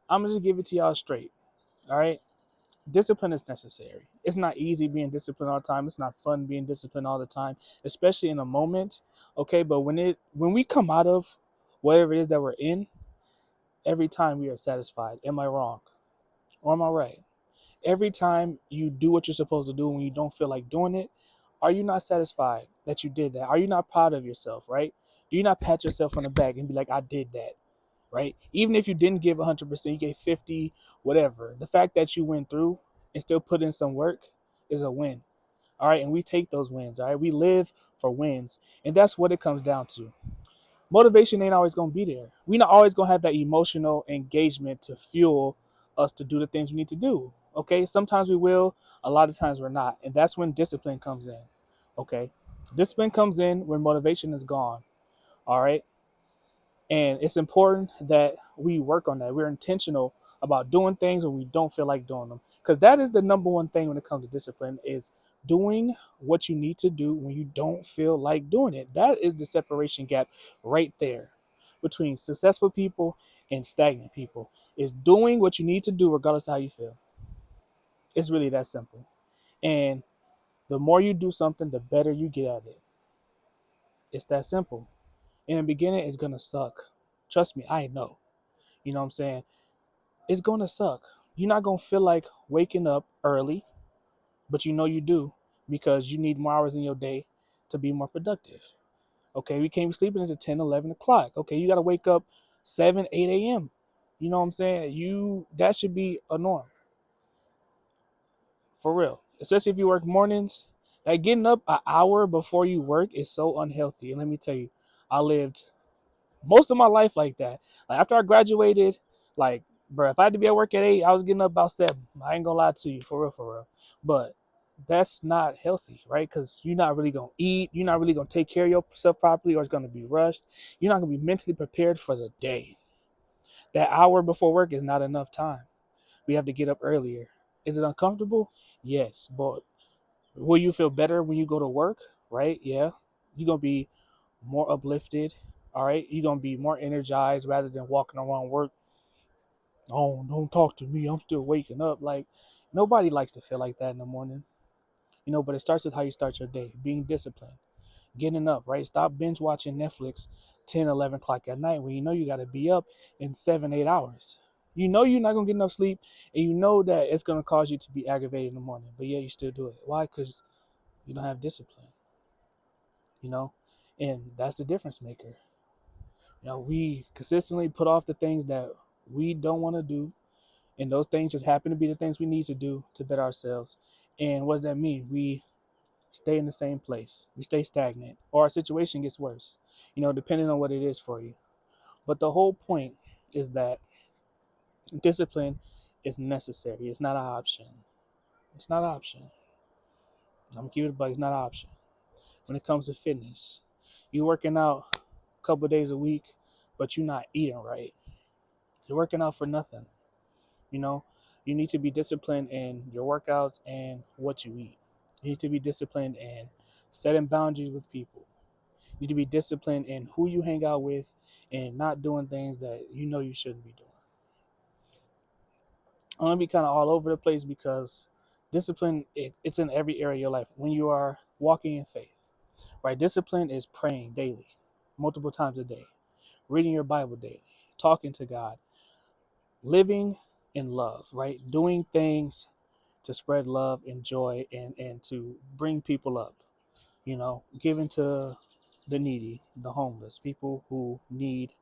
I'm gonna just give it to y'all straight. All right. Discipline is necessary. It's not easy being disciplined all the time. It's not fun being disciplined all the time, especially in a moment. Okay, but when we come out of whatever it is that we're in, every time we are satisfied. Am I wrong? Or am I right? Every time you do what you're supposed to do when you don't feel like doing it, are you not satisfied that you did that? Are you not proud of yourself, right? Do you not pat yourself on the back and be like, I did that, right? Even if you didn't give 100%, you gave 50, whatever. The fact that you went through and still put in some work is a win. All right. And we take those wins. All right. We live for wins. And that's what it comes down to. Motivation ain't always going to be there. We're not always going to have that emotional engagement to fuel us to do the things we need to do. Okay. Sometimes we will, a lot of times we're not. And that's when discipline comes in. Okay. Discipline comes in when motivation is gone. All right. And it's important that we work on that. We're intentional about doing things when we don't feel like doing them. Because that is the number one thing when it comes to discipline is doing what you need to do when you don't feel like doing it. That is the separation gap right there between successful people and stagnant people. Is doing what you need to do regardless of how you feel. It's really that simple. And the more you do something, the better you get at it. It's that simple. In the beginning, it's gonna suck. Trust me, I know. You know what I'm saying? It's going to suck. You're not going to feel like waking up early, but you know you do because you need more hours in your day to be more productive. Okay, we can't be sleeping until 10, 11 o'clock. Okay, you got to wake up 7, 8 a.m. You know what I'm saying? That should be a norm for real, especially if you work mornings. Like getting up an hour before you work is so unhealthy. And let me tell you, I lived most of my life like that. Like after I graduated, like bro, if I had to be at work at 8, I was getting up about 7. I ain't gonna lie to you, for real, for real. But that's not healthy, right? Because you're not really gonna eat, you're not really gonna take care of yourself properly, or it's gonna be rushed. You're not gonna be mentally prepared for the day. That hour before work is not enough time. We have to get up earlier. Is it uncomfortable? Yes, but will you feel better when you go to work? Right? Yeah, you're gonna be more uplifted. All right, you're gonna be more energized rather than walking around work. Oh, don't talk to me. I'm still waking up. Like nobody likes to feel like that in the morning, But it starts with how you start your day, being disciplined, getting up. Right, stop binge watching Netflix 10, 11 o'clock at night when you know you got to be up in 7, 8 hours. You know you're not gonna get enough sleep, and you know that it's gonna cause you to be aggravated in the morning. But yeah, you still do it. Why? Because you don't have discipline. You know, and that's the difference maker. We consistently put off the things that we don't want to do, and those things just happen to be the things we need to do to better ourselves. And what does that mean? We stay in the same place, we stay stagnant, or our situation gets worse, depending on what it is for you. But the whole point is that discipline is necessary. It's not an option. It's not an option. I'm gonna keep it, but it's not an option. When it comes to fitness, you're working out a couple of days a week, but you're not eating right. You're working out for nothing. You know, you need to be disciplined in your workouts and what you eat. You need to be disciplined in setting boundaries with people. You need to be disciplined in who you hang out with and not doing things that you know you shouldn't be doing. I'm gonna be kind of all over the place because discipline it's in every area of your life. When you are walking in faith, right? Discipline is praying daily, multiple times a day, reading your Bible daily, talking to God, living in love, right? Doing things to spread love and joy and to bring people up, giving to the needy, the homeless, people who need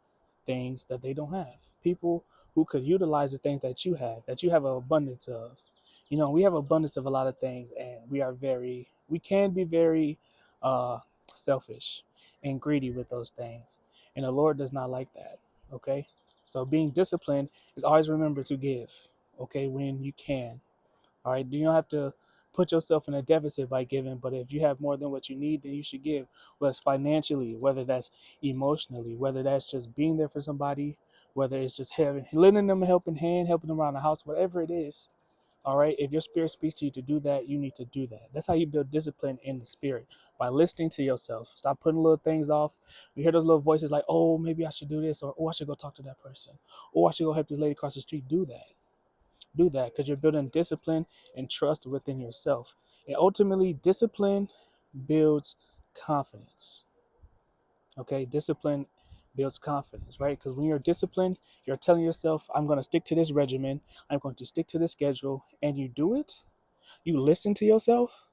things that they don't have, people who could utilize the things that you have an abundance of. We have abundance of a lot of things, and we can be very uh, selfish and greedy with those things. And the Lord does not like that. Okay. So being disciplined is always remember to give, okay, when you can. All right. You don't have to put yourself in a deficit by giving, but if you have more than what you need, then you should give. Whether it's financially, whether that's emotionally, whether that's just being there for somebody, whether it's just lending them a helping hand, helping them around the house, whatever it is. All right. If your spirit speaks to you to do that, you need to do that. That's how you build discipline in the spirit, by listening to yourself. Stop putting little things off. You hear those little voices like, oh, maybe I should do this, or oh, I should go talk to that person, or I should go help this lady across the street. Do that. Do that, because you're building discipline and trust within yourself. And ultimately, discipline builds confidence. Okay. Discipline builds confidence, right? Because when you're disciplined, you're telling yourself, I'm going to stick to this regimen, I'm going to stick to this schedule, and you do it. You listen to yourself,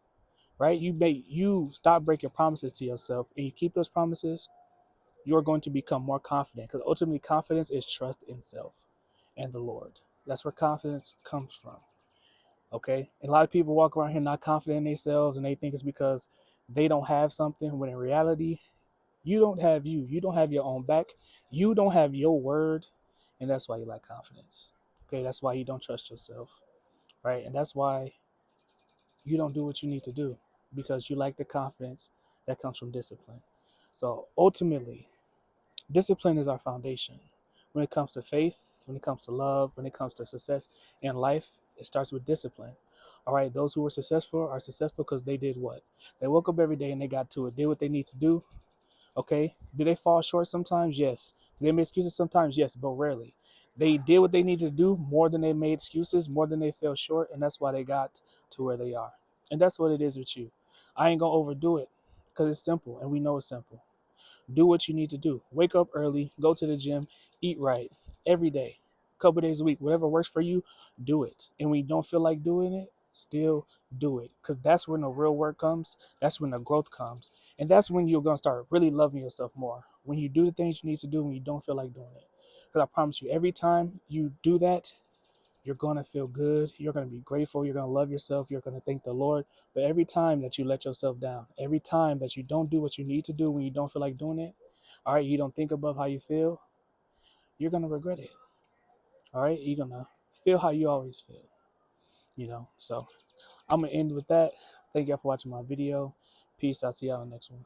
right? You stop breaking promises to yourself and you keep those promises. You're going to become more confident, because ultimately confidence is trust in self and the Lord. That's where confidence comes from. Okay. And a lot of people walk around here not confident in themselves, and they think it's because they don't have something, when in reality, you don't have you. You don't have your own back. You don't have your word. And that's why you lack confidence. Okay. That's why you don't trust yourself. Right. And that's why you don't do what you need to do, because you lack the confidence that comes from discipline. So ultimately, discipline is our foundation. When it comes to faith, when it comes to love, when it comes to success in life, it starts with discipline. All right, those who are successful because they did what? They woke up every day and they got to it, did what they need to do. Okay, did they fall short sometimes? Yes. Did they make excuses sometimes? Yes, but rarely. They did what they needed to do more than they made excuses, more than they fell short, and that's why they got to where they are. And that's what it is with you. I ain't gonna overdo it, because it's simple, and we know it's simple. Do what you need to do. Wake up early, go to the gym, eat right every day, a couple days a week, whatever works for you, do it. And when you don't feel like doing it, still do it, because that's when the real work comes. That's when the growth comes. And that's when you're going to start really loving yourself more. When you do the things you need to do when you don't feel like doing it. Because I promise you, every time you do that, you're going to feel good. You're going to be grateful. You're going to love yourself. You're going to thank the Lord. But every time that you let yourself down, every time that you don't do what you need to do when you don't feel like doing it, all right, you don't think above how you feel, you're going to regret it. All right, you're going to feel how you always feel. So I'm going to end with that. Thank y'all for watching my video. Peace. I'll see y'all in the next one.